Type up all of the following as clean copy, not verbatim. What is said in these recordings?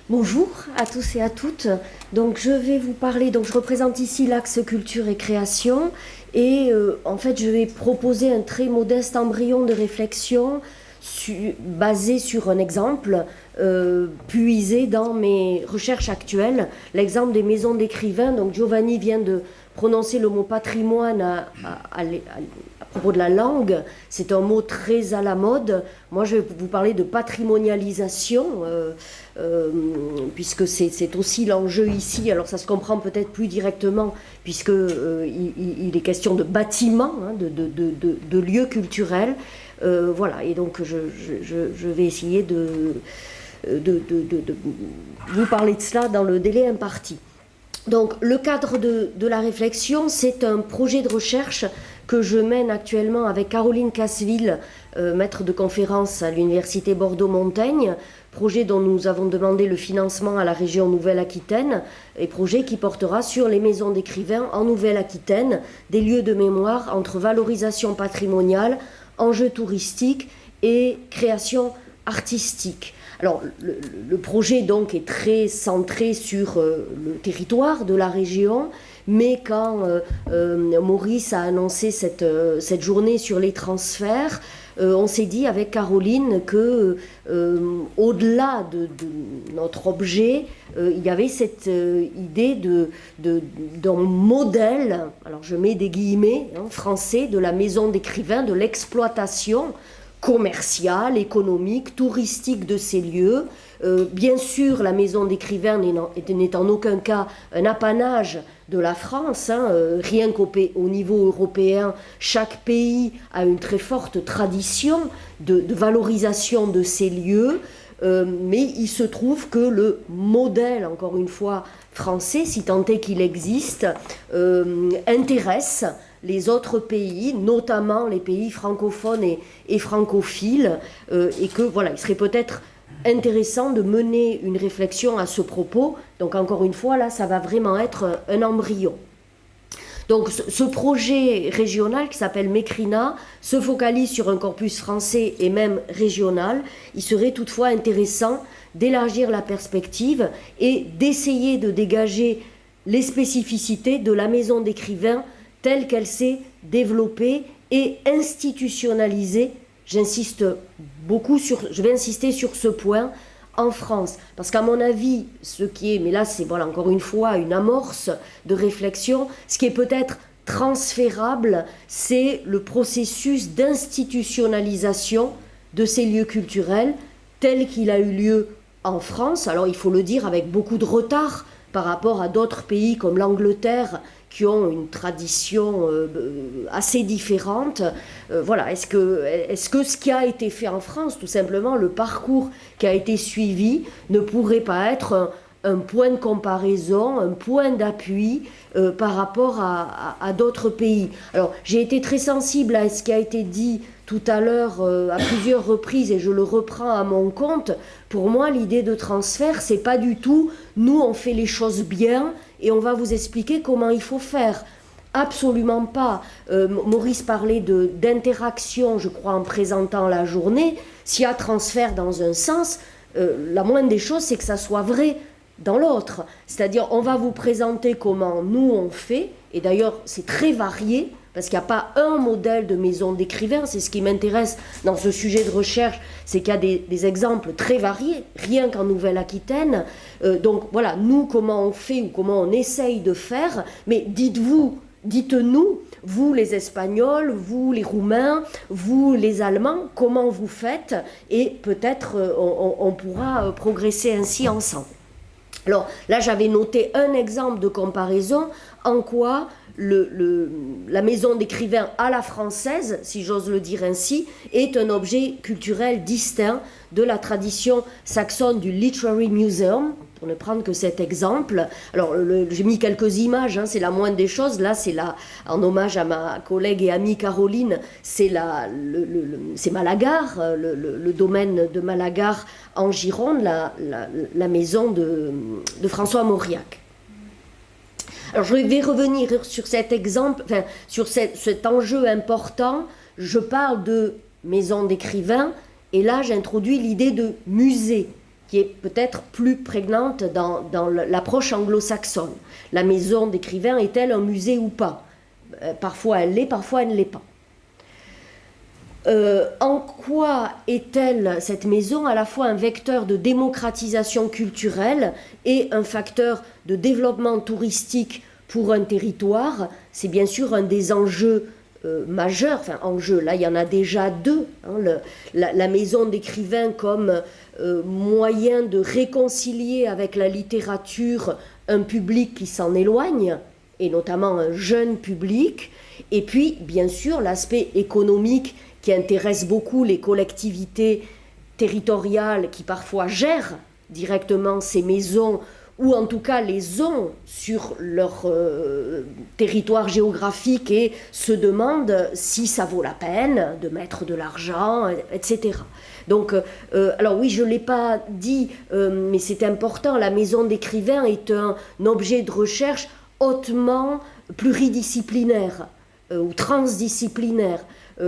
Bonjour à tous et à toutes. Donc je vais vous parler, donc je représente ici l'axe culture et création et en fait je vais proposer un très modeste embryon de réflexion basé sur un exemple puisé dans mes recherches actuelles, l'exemple des maisons d'écrivains. Donc Giovanni vient de prononcer le mot patrimoine à propos de la langue, c'est un mot très à la mode. Moi, je vais vous parler de patrimonialisation, puisque c'est aussi l'enjeu ici. Alors, ça se comprend peut-être plus directement, puisque il est question de bâtiments, hein, de lieux culturels. Voilà, et donc je vais essayer de vous parler de cela dans le délai imparti. Donc, le cadre de la réflexion, c'est un projet de recherche que je mène actuellement avec Caroline Casseville, maître de conférence à l'Université Bordeaux-Montaigne, projet dont nous avons demandé le financement à la région Nouvelle-Aquitaine, et projet qui portera sur les maisons d'écrivains en Nouvelle-Aquitaine, des lieux de mémoire entre valorisation patrimoniale, enjeux touristiques et création artistique. Alors, le projet donc est très centré sur le territoire de la région, mais quand Maurice a annoncé cette journée sur les transferts, on s'est dit avec Caroline que au-delà de notre objet, il y avait cette idée d'un modèle, alors je mets des guillemets, hein, français, de la maison d'écrivain, de l'exploitation commerciale, économique, touristique de ces lieux. Bien sûr, la maison d'écrivain n'est en aucun cas un apanage de la France, hein. Rien qu'au niveau européen, chaque pays a une très forte tradition de valorisation de ces lieux, mais il se trouve que le modèle, encore une fois, français, si tant est qu'il existe, intéresse les autres pays, notamment les pays francophones et francophiles, et que voilà, il serait peut-être intéressant de mener une réflexion à ce propos. Donc encore une fois, là, ça va vraiment être un embryon. Donc ce projet régional qui s'appelle Mécrina se focalise sur un corpus français et même régional. Il serait toutefois intéressant d'élargir la perspective et d'essayer de dégager les spécificités de la maison d'écrivain telle qu'elle s'est développée et institutionnalisée. Je vais insister sur ce point en France, parce qu'à mon avis, mais là c'est voilà, encore une fois une amorce de réflexion, ce qui est peut-être transférable, c'est le processus d'institutionnalisation de ces lieux culturels tel qu'il a eu lieu en France. Alors il faut le dire avec beaucoup de retard par rapport à d'autres pays comme l'Angleterre, qui ont une tradition assez différente. Voilà, est-ce que ce qui a été fait en France, tout simplement, le parcours qui a été suivi, ne pourrait pas être un point de comparaison, un point d'appui par rapport à d'autres pays. Alors, j'ai été très sensible à ce qui a été dit tout à l'heure à plusieurs reprises, et je le reprends à mon compte. Pour moi, l'idée de transfert, c'est pas du tout « nous, on fait les choses bien et on va vous expliquer comment il faut faire ». Absolument pas. Maurice parlait d'interaction, je crois, en présentant la journée. S'il y a transfert dans un sens, la moindre des choses, c'est que ça soit vrai dans l'autre. C'est-à-dire, on va vous présenter comment nous on fait, et d'ailleurs, c'est très varié, parce qu'il n'y a pas un modèle de maison d'écrivain. C'est ce qui m'intéresse dans ce sujet de recherche, c'est qu'il y a des exemples très variés, rien qu'en Nouvelle-Aquitaine. Donc voilà, nous, comment on fait ou comment on essaye de faire, mais dites-nous, vous les Espagnols, vous les Roumains, vous les Allemands, comment vous faites, et peut-être on pourra progresser ainsi ensemble. Alors là, j'avais noté un exemple de comparaison en quoi la maison d'écrivain à la française, si j'ose le dire ainsi, est un objet culturel distinct de la tradition saxonne du Literary Museum, pour ne prendre que cet exemple. Alors, j'ai mis quelques images, hein, c'est la moindre des choses. Là, en hommage à ma collègue et amie Caroline, c'est Malagar, le domaine de Malagar en Gironde, la maison de François Mauriac. Alors, je vais revenir sur cet exemple, sur cet enjeu important. Je parle de maison d'écrivain, et là, j'introduis l'idée de musée qui est peut-être plus prégnante dans l'approche anglo-saxonne. La maison d'écrivain est-elle un musée ou pas? Parfois elle l'est, parfois elle ne l'est pas. En quoi est-elle, cette maison, à la fois un vecteur de démocratisation culturelle et un facteur de développement touristique pour un territoire? C'est bien sûr un des enjeux majeurs, enfin enjeux, là il y en a déjà deux, hein, la maison d'écrivain comme moyen de réconcilier avec la littérature un public qui s'en éloigne, et notamment un jeune public, et puis bien sûr l'aspect économique qui intéresse beaucoup les collectivités territoriales qui parfois gèrent directement ces maisons ou en tout cas les ont sur leur territoire géographique et se demandent si ça vaut la peine de mettre de l'argent, etc. Donc, alors oui, je ne l'ai pas dit, mais c'est important, la maison d'écrivain est un objet de recherche hautement pluridisciplinaire ou transdisciplinaire.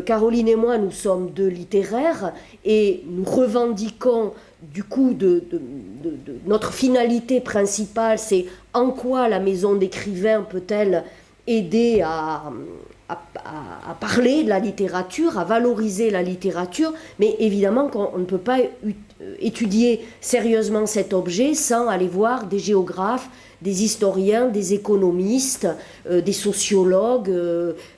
Caroline et moi, nous sommes deux littéraires et nous revendiquons du coup notre finalité principale, c'est en quoi la maison d'écrivain peut-elle aider à parler de la littérature, à valoriser la littérature, mais évidemment qu'on ne peut pas étudier sérieusement cet objet sans aller voir des géographes, des historiens, des économistes, des sociologues,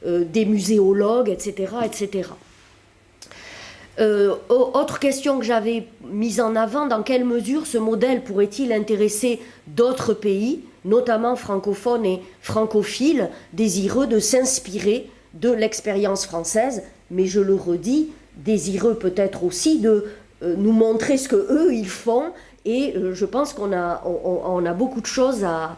des muséologues, etc. etc. Autre question que j'avais mise en avant, dans quelle mesure ce modèle pourrait-il intéresser d'autres pays, notamment francophones et francophiles, désireux de s'inspirer de l'expérience française, mais je le redis, désireux peut-être aussi de nous montrer ce qu'eux ils font, et je pense qu'on a beaucoup de choses à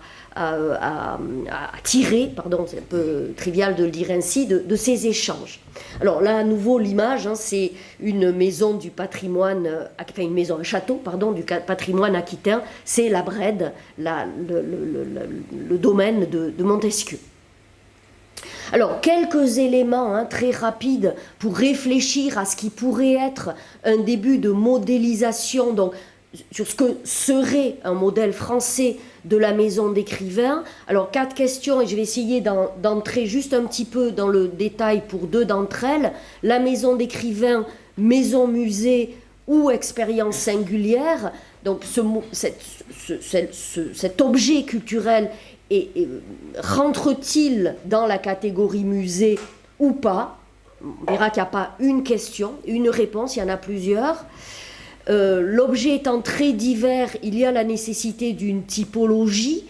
tirer, pardon, c'est un peu trivial de le dire ainsi, de ces échanges. Alors là, à nouveau, l'image, hein, c'est une maison du patrimoine, enfin une maison, un château, pardon, du patrimoine aquitain, c'est la Brède, le domaine de Montesquieu. Alors, quelques éléments très rapides pour réfléchir à ce qui pourrait être un début de modélisation, donc sur ce que serait un modèle français de la maison d'écrivain. Alors, 4 questions, et je vais essayer d'entrer juste un petit peu dans le détail pour 2 d'entre elles. La maison d'écrivain, maison-musée ou expérience singulière. Donc, cet objet culturel rentre-t-il dans la catégorie musée ou pas? On verra qu'il n'y a pas une question, une réponse, il y en a plusieurs. L'objet étant très divers, il y a la nécessité d'une typologie.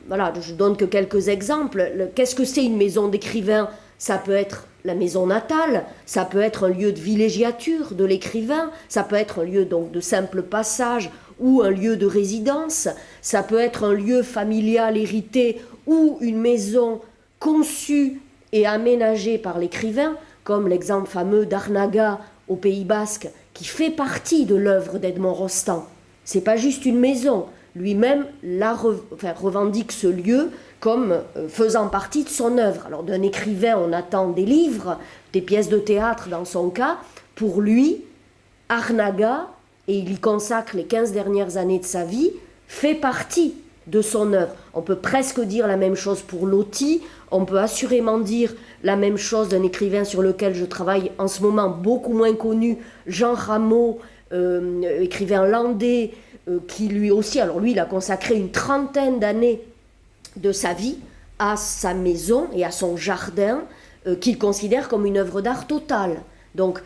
Voilà, je donne que quelques exemples. Qu'est-ce que c'est une maison d'écrivain? Ça peut être la maison natale, ça peut être un lieu de villégiature de l'écrivain, ça peut être un lieu donc de simple passage ou un lieu de résidence, ça peut être un lieu familial hérité ou une maison conçue et aménagée par l'écrivain, comme l'exemple fameux d'Arnaga au Pays Basque, qui fait partie de l'œuvre d'Edmond Rostand. C'est pas juste une maison, lui-même revendique ce lieu comme faisant partie de son œuvre. Alors d'un écrivain, on attend des livres, des pièces de théâtre dans son cas. Pour lui, Arnaga, et il y consacre les 15 dernières années de sa vie, fait partie de son œuvre. On peut presque dire la même chose pour Loti, on peut assurément dire la même chose d'un écrivain sur lequel je travaille en ce moment, beaucoup moins connu, Jean Rameau, écrivain landais, qui lui aussi, alors lui il a consacré une 30aine d'années de sa vie à sa maison et à son jardin, qu'il considère comme une œuvre d'art totale. Donc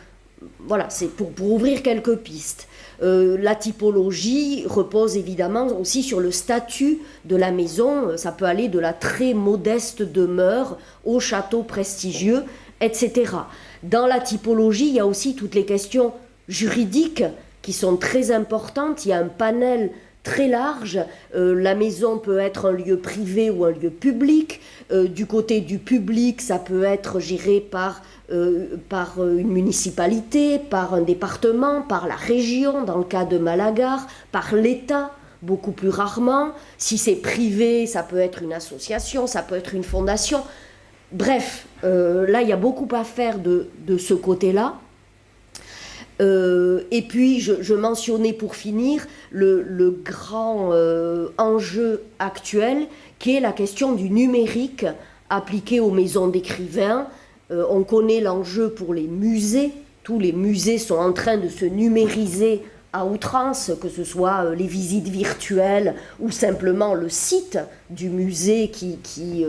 voilà, c'est pour ouvrir quelques pistes. La typologie repose évidemment aussi sur le statut de la maison. Ça peut aller de la très modeste demeure au château prestigieux, etc. Dans la typologie, il y a aussi toutes les questions juridiques qui sont très importantes. Il y a un panel très large. La maison peut être un lieu privé ou un lieu public. Du côté du public, ça peut être géré par une municipalité, par un département, par la région, dans le cas de Malagar, par l'État, beaucoup plus rarement. Si c'est privé, ça peut être une association, ça peut être une fondation. Bref, là, il y a beaucoup à faire de ce côté-là. Et puis, je mentionnais pour finir le grand enjeu actuel, qui est la question du numérique appliqué aux maisons d'écrivains. On connaît l'enjeu pour les musées. Tous les musées sont en train de se numériser à outrance, que ce soit les visites virtuelles ou simplement le site du musée qui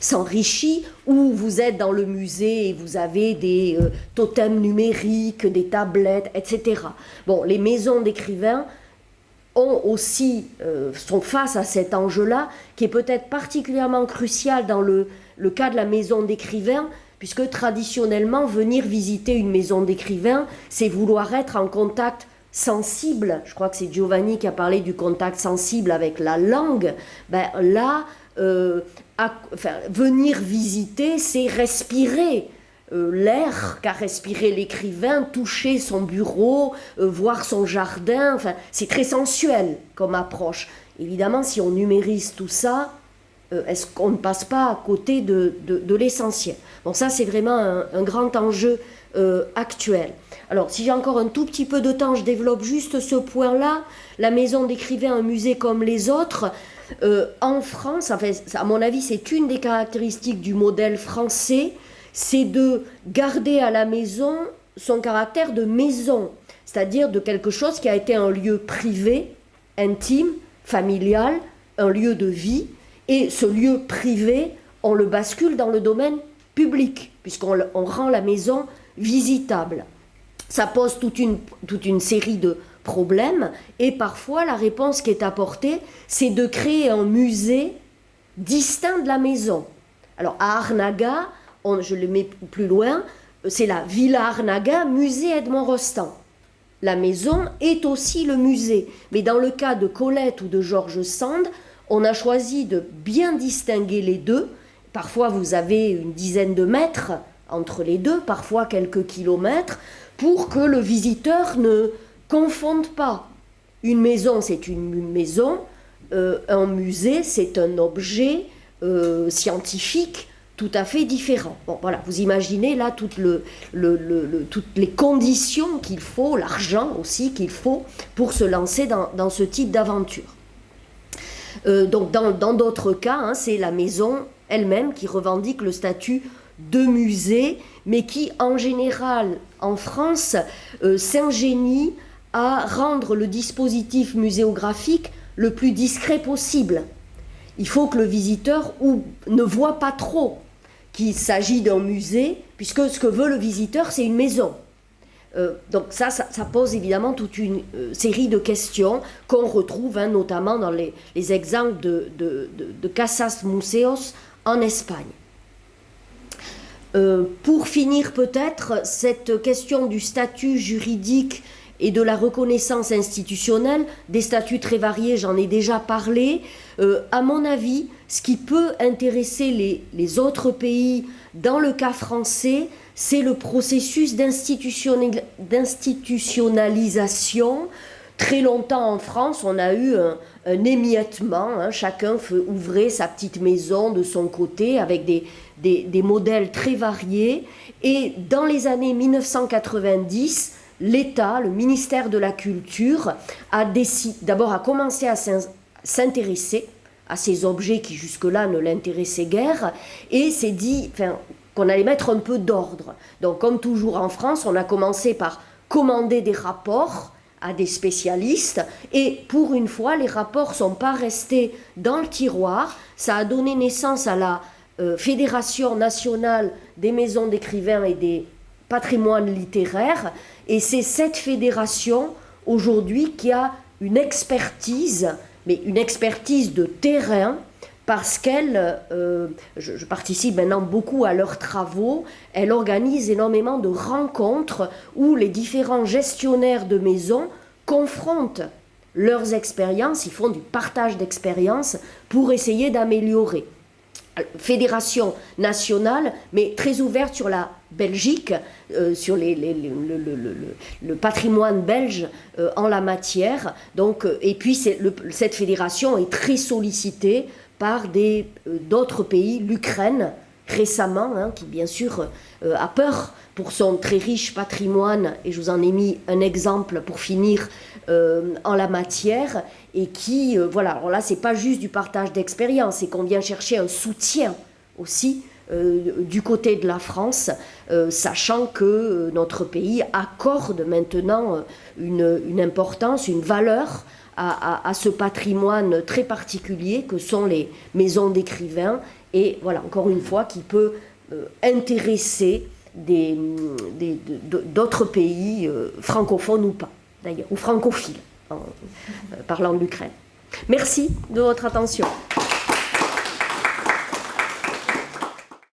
s'enrichit, ou vous êtes dans le musée et vous avez des totems numériques, des tablettes, etc. Bon, les maisons d'écrivains sont face à cet enjeu-là, qui est peut-être particulièrement crucial dans le cas de la maison d'écrivain, puisque traditionnellement, venir visiter une maison d'écrivain, c'est vouloir être en contact sensible. Je crois que c'est Giovanni qui a parlé du contact sensible avec la langue. Ben là, venir visiter, c'est respirer l'air qu'a respiré l'écrivain, toucher son bureau, voir son jardin. Enfin, c'est très sensuel comme approche. Évidemment, si on numérise tout ça, est-ce qu'on ne passe pas à côté de l'essentiel? Bon, ça, c'est vraiment un grand enjeu actuel. Alors, si j'ai encore un tout petit peu de temps, je développe juste ce point-là. La maison d'écrivain, un musée comme les autres, en France, enfin, à mon avis, c'est une des caractéristiques du modèle français, c'est de garder à la maison son caractère de maison, c'est-à-dire de quelque chose qui a été un lieu privé, intime, familial, un lieu de vie, et ce lieu privé, on le bascule dans le domaine public, puisqu'on rend la maison visitable. Ça pose toute une série de problèmes, et parfois la réponse qui est apportée, c'est de créer un musée distinct de la maison. Alors à Arnaga, je le mets plus loin, c'est la Villa Arnaga, musée Edmond Rostand. La maison est aussi le musée, mais dans le cas de Colette ou de George Sand, on a choisi de bien distinguer les deux. Parfois vous avez une dizaine de mètres entre les deux, parfois quelques kilomètres, pour que le visiteur ne confonde pas. Une maison, c'est une maison, un musée, c'est un objet scientifique tout à fait différent. Bon, voilà, vous imaginez là toutes les conditions qu'il faut, l'argent aussi qu'il faut pour se lancer dans ce type d'aventure. Donc dans d'autres cas, hein, c'est la maison elle-même qui revendique le statut de musée, mais qui en général en France s'ingénie à rendre le dispositif muséographique le plus discret possible. Il faut que le visiteur ne voit pas trop qu'il s'agit d'un musée, puisque ce que veut le visiteur, c'est une maison. Donc ça pose évidemment toute une série de questions qu'on retrouve notamment dans les exemples de Casas Museos en Espagne. Pour finir peut-être, cette question du statut juridique et de la reconnaissance institutionnelle, des statuts très variés, j'en ai déjà parlé. À mon avis, ce qui peut intéresser les autres pays dans le cas français, c'est le processus d'institutionnalisation. Très longtemps en France, on a eu un émiettement, hein, chacun ouvrait sa petite maison de son côté avec des modèles très variés. Et dans les années 1990, l'État, le ministère de la Culture, a commencé à s'intéresser à ces objets qui jusque-là ne l'intéressaient guère, et s'est dit qu'on allait mettre un peu d'ordre. Donc comme toujours en France, on a commencé par commander des rapports à des spécialistes, et pour une fois, les rapports ne sont pas restés dans le tiroir. Ça a donné naissance à la Fédération nationale des maisons d'écrivains et des patrimoines littéraires, et c'est cette fédération aujourd'hui qui a une expertise, mais une expertise de terrain, parce qu'elle, je participe maintenant beaucoup à leurs travaux, elle organise énormément de rencontres où les différents gestionnaires de maisons confrontent leurs expériences, ils font du partage d'expériences pour essayer d'améliorer. Fédération nationale, mais très ouverte sur la Belgique, sur le patrimoine belge en la matière. Donc, et puis cette fédération est très sollicitée par d'autres pays, l'Ukraine récemment, hein, qui bien sûr a peur pour son très riche patrimoine, et je vous en ai mis un exemple pour finir en la matière, et qui, voilà, alors là c'est pas juste du partage d'expérience, c'est qu'on vient chercher un soutien aussi du côté de la France, sachant que notre pays accorde maintenant une importance, une valeur à ce patrimoine très particulier que sont les maisons d'écrivains, et voilà, encore une fois, qui peut intéresser d'autres pays, francophones ou pas, d'ailleurs, ou francophiles, parlant de l'Ukraine. Merci de votre attention.